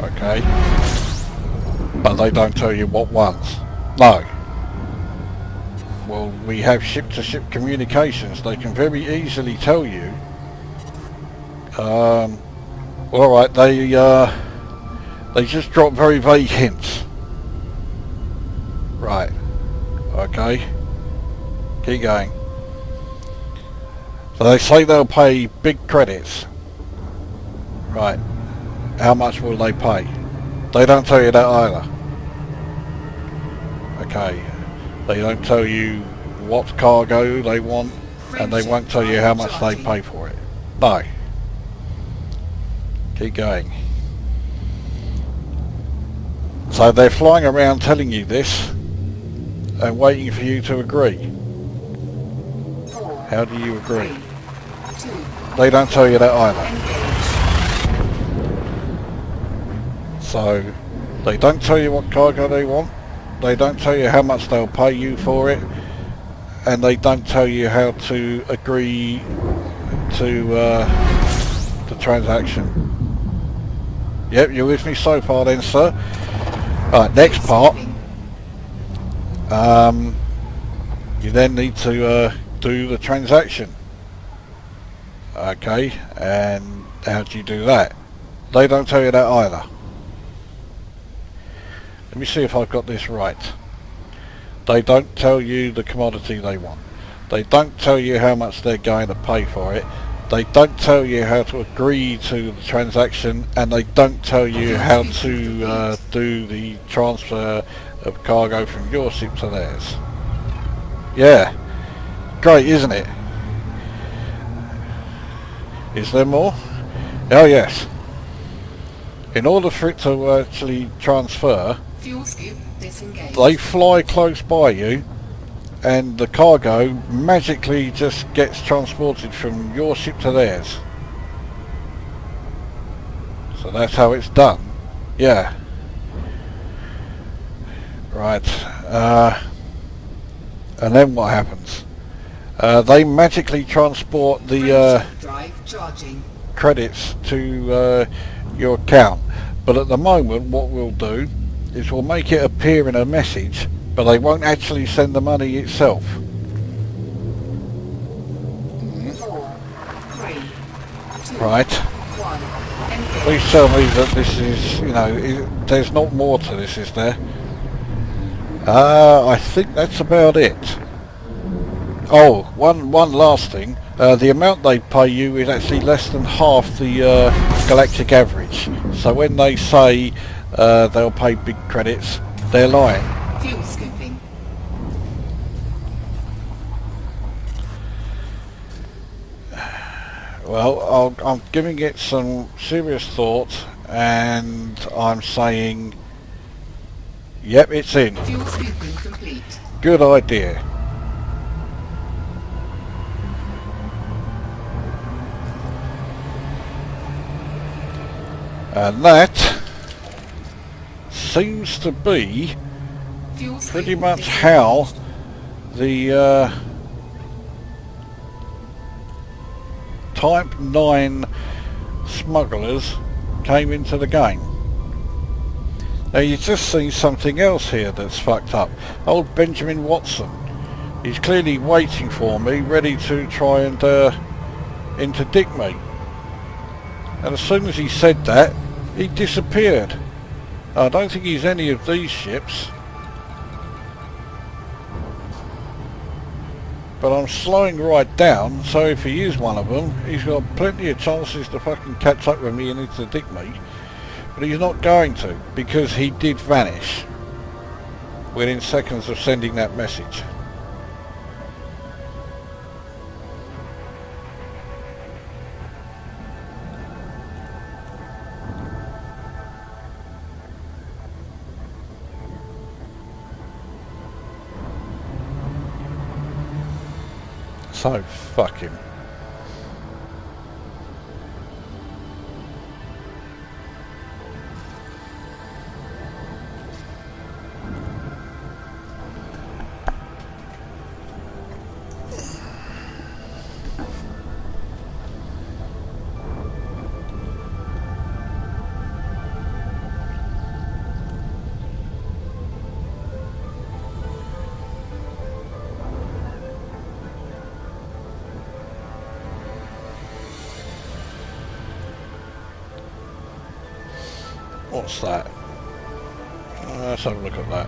Speaker 1: Okay, but they don't tell you what ones. No. Well, we have ship-to-ship communications. They can very easily tell you. All right, they just drop very vague hints. Right. Okay. Keep going. So they say they'll pay big credits. Right. How much will they pay? They don't tell you that either. Okay. They don't tell you what cargo they want, and they won't tell you how much they pay for it. No. Keep going. So they're flying around telling you this and waiting for you to agree. How do you agree? They don't tell you that either. So they don't tell you what cargo they want, they don't tell you how much they'll pay you for it, and they don't tell you how to agree to the transaction. Yep, you're with me so far then, sir. Alright, next part. You then need to do the transaction. Okay, and how do you do that? They don't tell you that either. Let me see if I've got this right. They don't tell you the commodity they want. They don't tell you how much they're going to pay for it. They don't tell you how to agree to the transaction, and they don't tell you how to do the transfer of cargo from your ship to theirs. Yeah, great, isn't it? Is there more? Oh yes. In order for it to actually transfer,
Speaker 2: Fuel scoop disengaged.
Speaker 1: they fly close by you, and the cargo magically just gets transported from your ship to theirs. So that's how it's done. Yeah. Right. And then what happens? they magically transport the
Speaker 2: drive charging.
Speaker 1: credits to your account. But at the moment, what we'll do is we'll make it appear in a message, but they won't actually send the money itself.
Speaker 2: 4, 3, 2,
Speaker 1: Right.
Speaker 2: 1. Engage.
Speaker 1: Please tell me that this is, you know, there's not more to this, is there? I think that's about it. Oh, one last thing. The amount they pay you is actually less than half the galactic average. So when they say they'll pay big credits, they're lying.
Speaker 2: Fuel scooping.
Speaker 1: Well, I'm giving it some serious thought, and I'm saying, yep, it's in.
Speaker 2: Fuel scooping complete.
Speaker 1: Good idea. And that seems to be
Speaker 2: Fuel
Speaker 1: pretty
Speaker 2: scooping
Speaker 1: much
Speaker 2: disengaged.
Speaker 1: how the Type 9 smugglers came into the game. Now you just see something else here that's fucked up. Old Benjamin Watson. He's clearly waiting for me, ready to try and interdict me. And as soon as he said that, he disappeared. I don't think he's any of these ships. But I'm slowing right down, so if he is one of them, he's got plenty of chances to fucking catch up with me and interdict me. But he's not going to, because he did vanish within seconds of sending that message. So, fuck him. What's that? Let's have a look at that.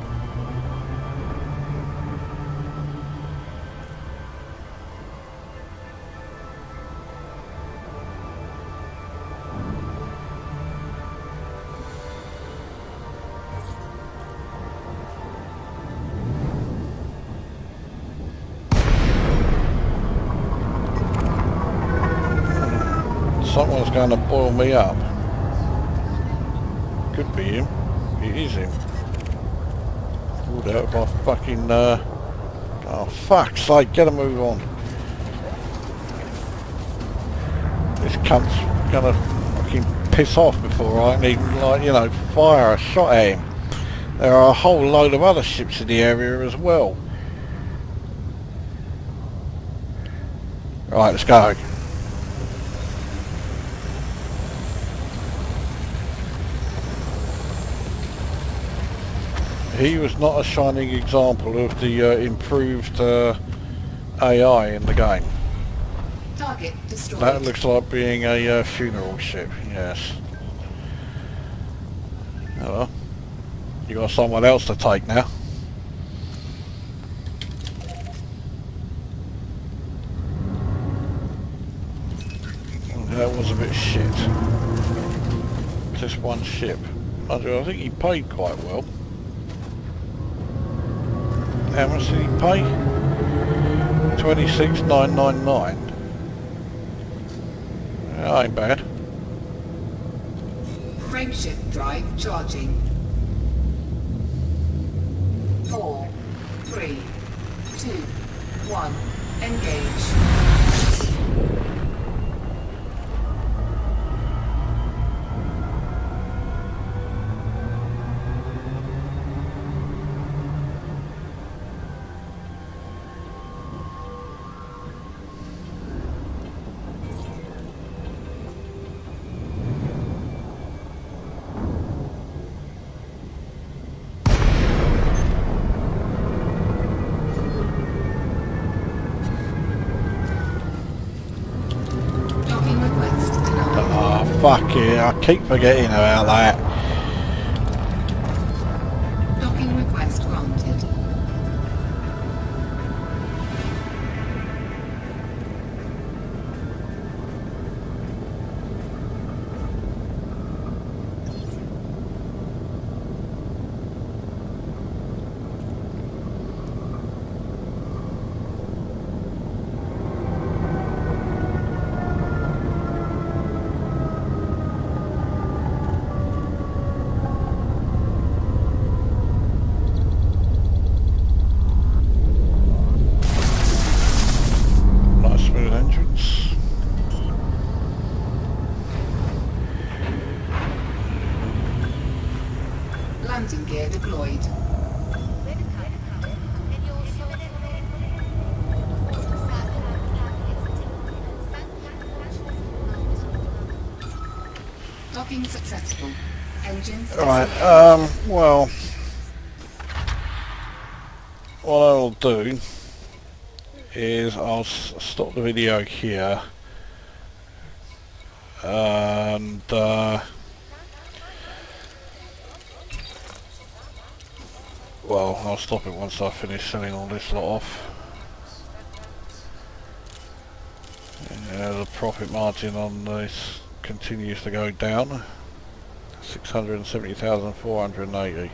Speaker 1: Someone's going to boil me up. Could be him. It is him. Pulled out of my fucking, oh fuck's sake, get a move on. This cunt's gonna fucking piss off before I can even, like, you know, fire a shot at him. There are a whole load of other ships in the area as well. Right, let's go. He was not a shining example of the improved AI in the game.
Speaker 2: Target destroyed.
Speaker 1: That looks like being a funeral ship, yes. Oh well, you got someone else to take now. That was a bit shit. Just one ship. I think he paid quite well. How much did he pay? 26,999. That ain't bad.
Speaker 2: Frameshift drive charging. 4, 3, 2, 1. Engage.
Speaker 1: fuck it, I keep forgetting about that.
Speaker 2: Docking request granted.
Speaker 1: Nice smooth entrance.
Speaker 2: Landing gear deployed. Docking successful. Engines.
Speaker 1: Right, well, what I'll do is I'll stop the video here, and well, I'll stop it once I finish selling all this lot off. Yeah, the profit margin on this continues to go down. 670,480.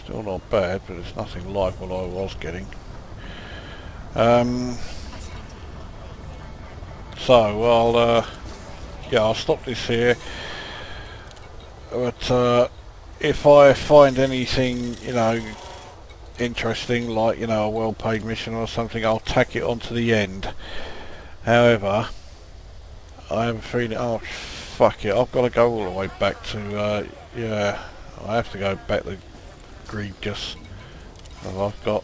Speaker 1: Still not bad, but it's nothing like what I was getting. So, well, yeah, I'll stop this here. But if I find anything, you know, interesting, like, you know, a well-paid mission or something, I'll tack it onto the end. However, I have a feeling, oh fuck it, I've got to go all the way back to, yeah, I have to go back to Greedgus. I've got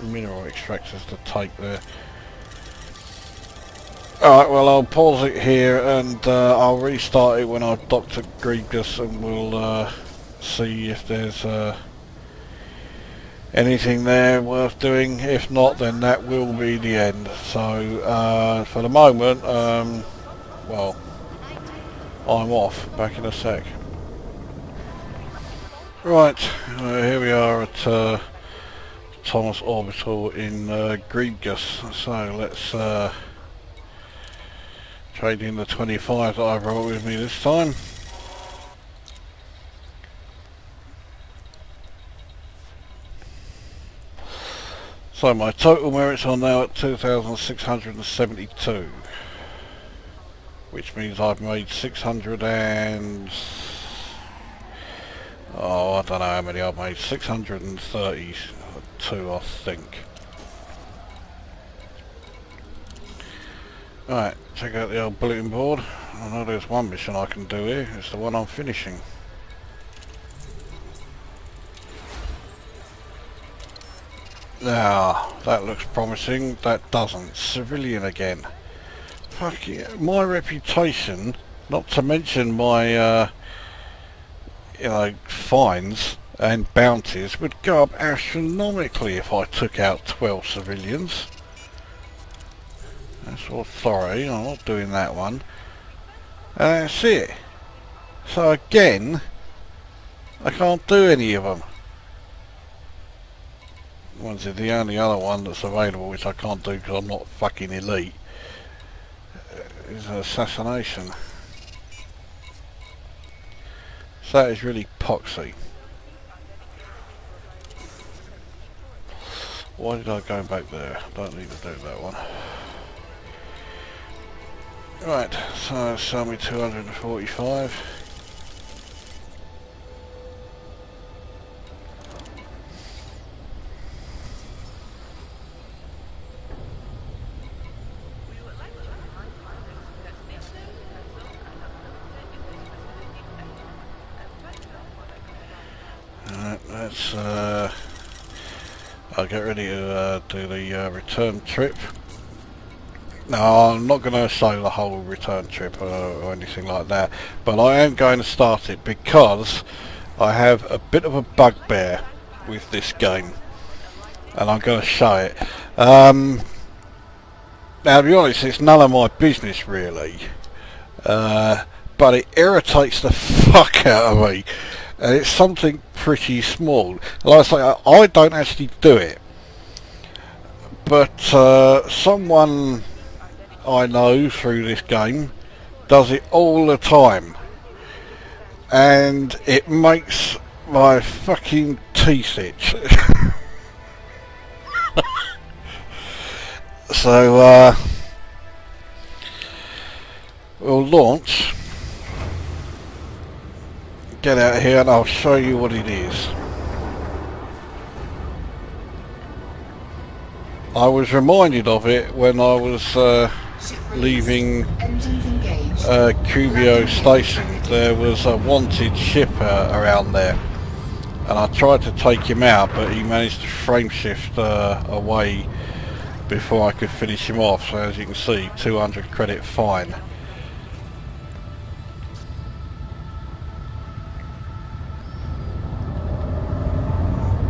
Speaker 1: mineral extractors to take there. Alright, well, I'll pause it here and I'll restart it when I've docked to Greedgus, and we'll see if there's anything there worth doing. If not, then that will be the end. So for the moment, well, I'm off. Back in a sec. Right, here we are at Thomas Orbital in Greedgus. So let's trade in the 25 that I brought with me this time. So my total merits are now at 2,672, which means I've made 600 and... oh, I don't know how many I've made, 632 I think. Right, check out the old bulletin board. I know there's one mission I can do here, it's the one I'm finishing. Now, that looks promising, that doesn't. Civilian again. Fuck yeah. My reputation, not to mention my, you know, fines and bounties, would go up astronomically if I took out 12 civilians. That's authority, I'm not doing that one. And that's it. So again, I can't do any of them. One's the only other one that's available, which I can't do because I'm not fucking elite, is assassination. So that is really poxy. Why did I go back there? I don't need to do that one. Right, so sell me 245. Let's I'll get ready to do the return trip. No, I'm not going to show the whole return trip or anything like that, but I am going to start it because I have a bit of a bugbear with this game, and I'm going to show it. Now, to be honest, it's none of my business really, but it irritates the fuck out of me. And it's something pretty small. Like I say, I don't actually do it, but someone I know through this game does it all the time, and it makes my fucking teeth itch. So we'll launch, get out here, and I'll show you what it is. I was reminded of it when I was leaving Cubio station. There was a wanted ship around there, and I tried to take him out, but he managed to frame shift away before I could finish him off. So as you can see, 200 credit fine.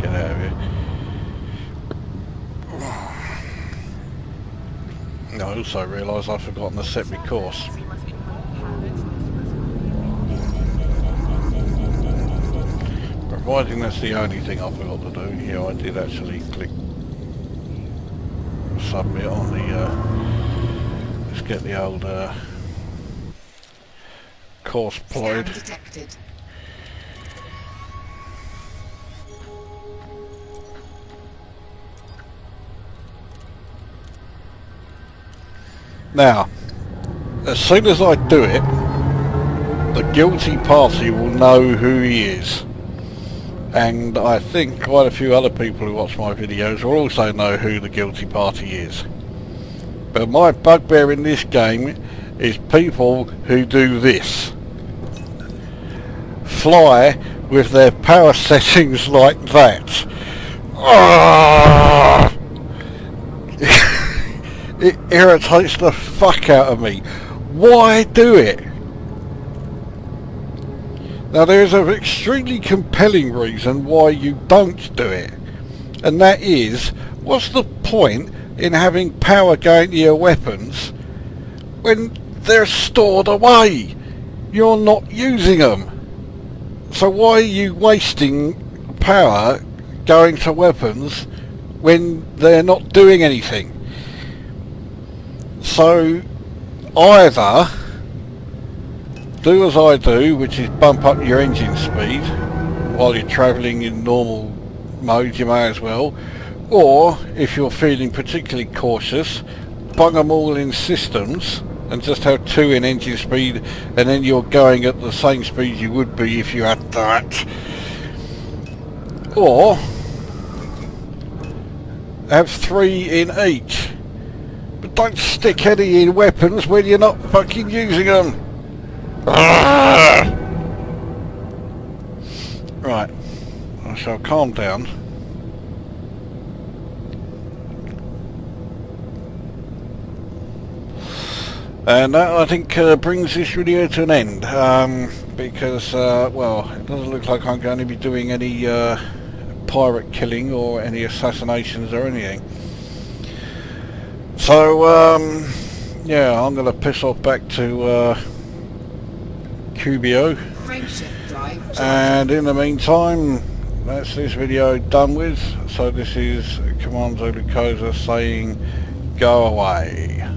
Speaker 1: Get out of here. I also realised I've forgotten to set my course. Providing that's the only thing I forgot to do. Here I did actually click submit on the let's get the old course plotted. Now, as soon as I do it, the guilty party will know who he is. And I think quite a few other people who watch my videos will also know who the guilty party is. But my bugbear in this game is people who do this. Fly with their power settings like that. It irritates the fuck out of me. Why do it? Now there is an extremely compelling reason why you don't do it, and that is, what's the point in having power going to your weapons when they're stored away? You're not using them. So why are you wasting power going to weapons when they're not doing anything? So either do as I do, which is bump up your engine speed while you're travelling in normal mode, you may as well, or if you're feeling particularly cautious, bung them all in systems and just have 2 in engine speed, and then you're going at the same speed you would be if you had that. Or have 3 in each, but don't stick any in weapons when you're not fucking using them. Right, I shall calm down. And that, I think, brings this video to an end, because, well, it doesn't look like I'm going to be doing any pirate killing or any assassinations or anything. So, yeah, I'm going to piss off back to Cubio, and in the meantime, that's this video done with. So this is Commander Lucosa saying, go away.